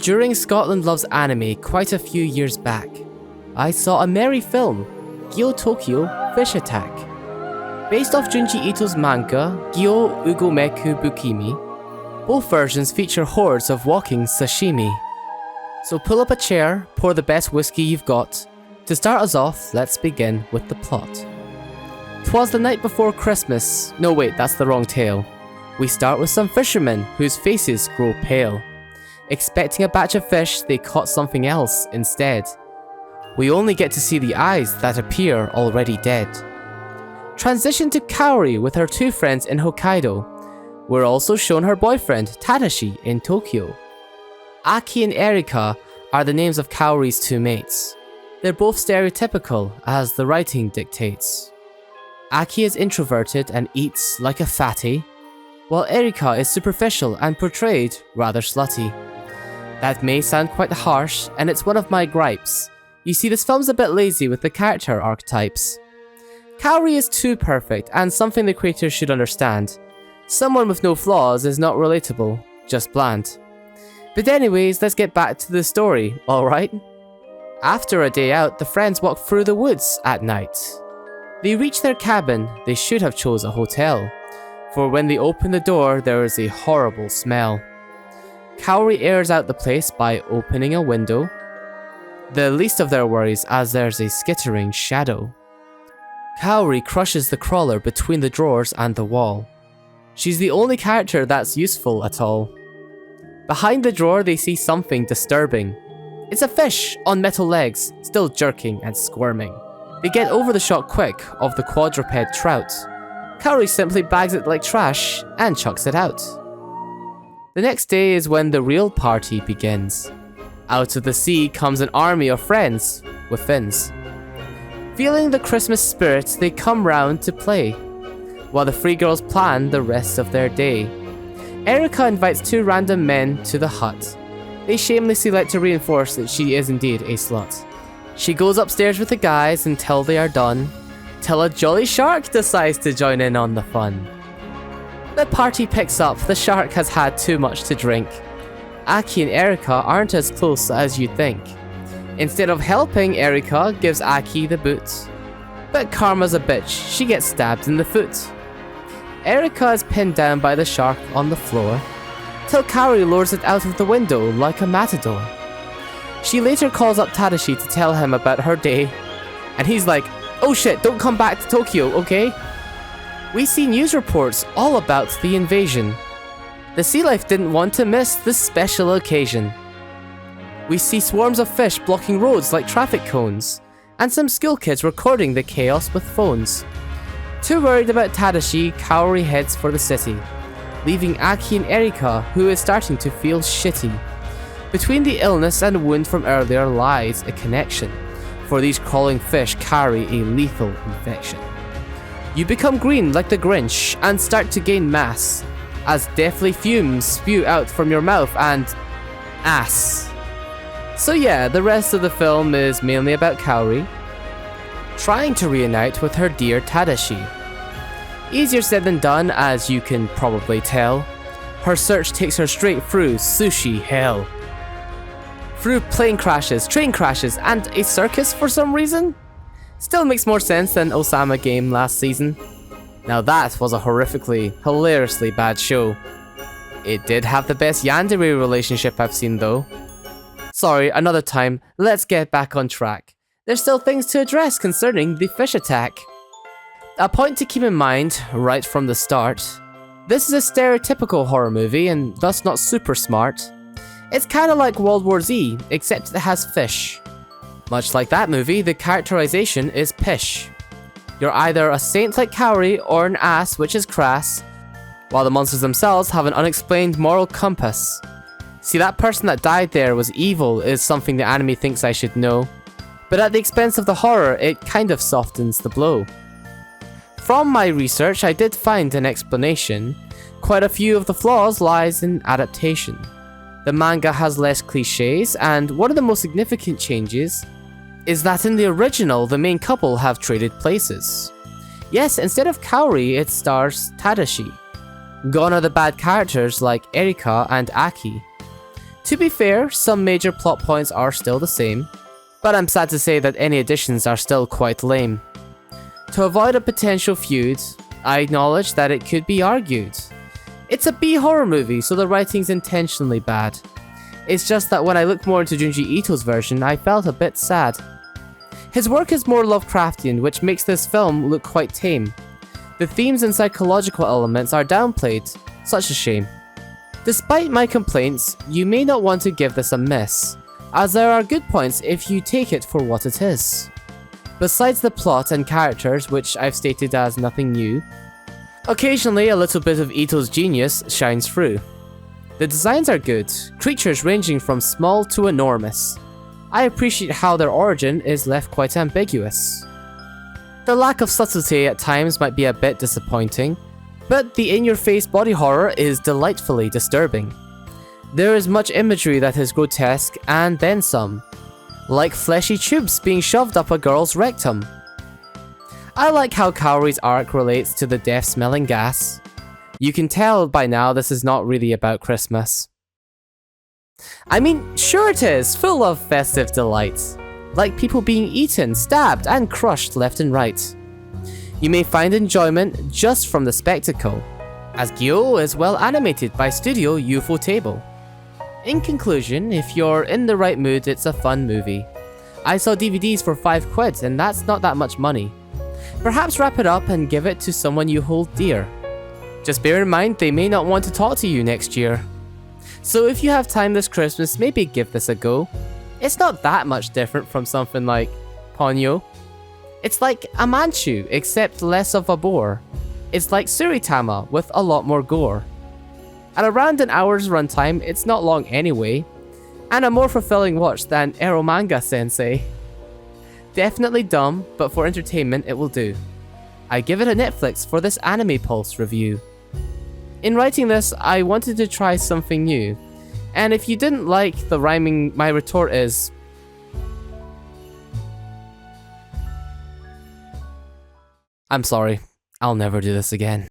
During Scotland Loves Anime quite a few years back, I saw a merry film, GYO Tokyo Fish Attack. Based off Junji Ito's manga, GYO Ugomeku Bukimi, both versions feature hordes of walking sashimi. So pull up a chair, pour the best whiskey you've got. To start us off, let's begin with the plot. 'Twas the night before Christmas. No wait, that's the wrong tale. We start with some fishermen whose faces grow pale. Expecting a batch of fish, they caught something else instead. We only get to see the eyes that appear already dead. Transition to Kaori with her two friends in Hokkaido. We're also shown her boyfriend, Tadashi, in Tokyo. Aki and Erika are the names of Kaori's two mates. They're both stereotypical, as the writing dictates. Aki is introverted and eats like a fatty, while Erika is superficial and portrayed rather slutty. That may sound quite harsh, and it's one of my gripes. You see, this film's a bit lazy with the character archetypes. Kaori is too perfect, and something the creators should understand. Someone with no flaws is not relatable, just bland. But anyways, let's get back to the story, alright? After a day out, the friends walk through the woods at night. They reach their cabin. They should have chose a hotel, for when they open the door, there is a horrible smell. Kaori airs out the place by opening a window. The least of their worries, as there's a skittering shadow. Kaori crushes the crawler between the drawers and the wall. She's the only character that's useful at all. Behind the drawer, they see something disturbing. It's a fish on metal legs, still jerking and squirming. They get over the shock quick of the quadruped trout. Kaori simply bags it like trash and chucks it out. The next day is when the real party begins. Out of the sea comes an army of friends with fins. Feeling the Christmas spirit, they come round to play, while the three girls plan the rest of their day. Erika invites two random men to the hut. They shamelessly like to reinforce that she is indeed a slut. She goes upstairs with the guys until they are done, till a jolly shark decides to join in on the fun. The party picks up. The shark has had too much to drink. Aki and Erika aren't as close as you'd think. Instead of helping, Erika gives Aki the boot. But karma's a bitch. She gets stabbed in the foot. Erika is pinned down by the shark on the floor, till Kaori lures it out of the window like a matador. She later calls up Tadashi to tell him about her day, and he's like, "Oh shit, don't come back to Tokyo, okay?" We see news reports all about the invasion. The sea life didn't want to miss this special occasion. We see swarms of fish blocking roads like traffic cones, and some school kids recording the chaos with phones. Too worried about Tadashi, Kaori heads for the city, leaving Aki and Erika, who is starting to feel shitty. Between the illness and wound from earlier lies a connection, for these crawling fish carry a lethal infection. You become green like the Grinch and start to gain mass, as deathly fumes spew out from your mouth and ass. So yeah, the rest of the film is mainly about Kaori trying to reunite with her dear Tadashi. Easier said than done, as you can probably tell. Her search takes her straight through sushi hell. Through plane crashes, train crashes, and a circus for some reason? Still makes more sense than Osama Game last season. Now that was a horrifically, hilariously bad show. It did have the best yandere relationship I've seen though. Sorry, another time, let's get back on track. There's still things to address concerning the fish attack. A point to keep in mind, right from the start, this is a stereotypical horror movie and thus not super smart. It's kinda like World War Z, except it has fish. Much like that movie, the characterization is pish. You're either a saint like Kaori or an ass, which is crass, while the monsters themselves have an unexplained moral compass. See, that person that died there was evil is something the anime thinks I should know, but at the expense of the horror, it kind of softens the blow. From my research, I did find an explanation. Quite a few of the flaws lies in adaptation. The manga has less cliches, and one of the most significant changes is that in the original, the main couple have traded places. Yes, instead of Kaori, it stars Tadashi. Gone are the bad characters like Erika and Aki. To be fair, some major plot points are still the same, but I'm sad to say that any additions are still quite lame. To avoid a potential feud, I acknowledge that it could be argued. It's a B-horror movie, so the writing's intentionally bad. It's just that when I look more into Junji Ito's version, I felt a bit sad. His work is more Lovecraftian, which makes this film look quite tame. The themes and psychological elements are downplayed, such a shame. Despite my complaints, you may not want to give this a miss, as there are good points if you take it for what it is. Besides the plot and characters, which I've stated as nothing new, occasionally a little bit of Ito's genius shines through. The designs are good, creatures ranging from small to enormous. I appreciate how their origin is left quite ambiguous. The lack of subtlety at times might be a bit disappointing, but the in-your-face body horror is delightfully disturbing. There is much imagery that is grotesque and then some, like fleshy tubes being shoved up a girl's rectum. I like how Kaori's arc relates to the death-smelling gas. You can tell by now this is not really about Christmas. I mean, sure it is, full of festive delights, like people being eaten, stabbed, and crushed left and right. You may find enjoyment just from the spectacle, as GYO is well animated by Studio Ufotable. In conclusion, if you're in the right mood, it's a fun movie. I saw DVDs for £5 and that's not that much money. Perhaps wrap it up and give it to someone you hold dear. Just bear in mind they may not want to talk to you next year. So if you have time this Christmas, maybe give this a go. It's not that much different from something like Ponyo. It's like a Manchu, except less of a bore. It's like Suritama with a lot more gore. At around an hour's runtime, it's not long anyway, and a more fulfilling watch than Eromanga Sensei. Definitely dumb, but for entertainment it will do. I give it a Netflix for this Anime Pulse review. In writing this, I wanted to try something new, and if you didn't like the rhyming, my retort is, I'm sorry, I'll never do this again.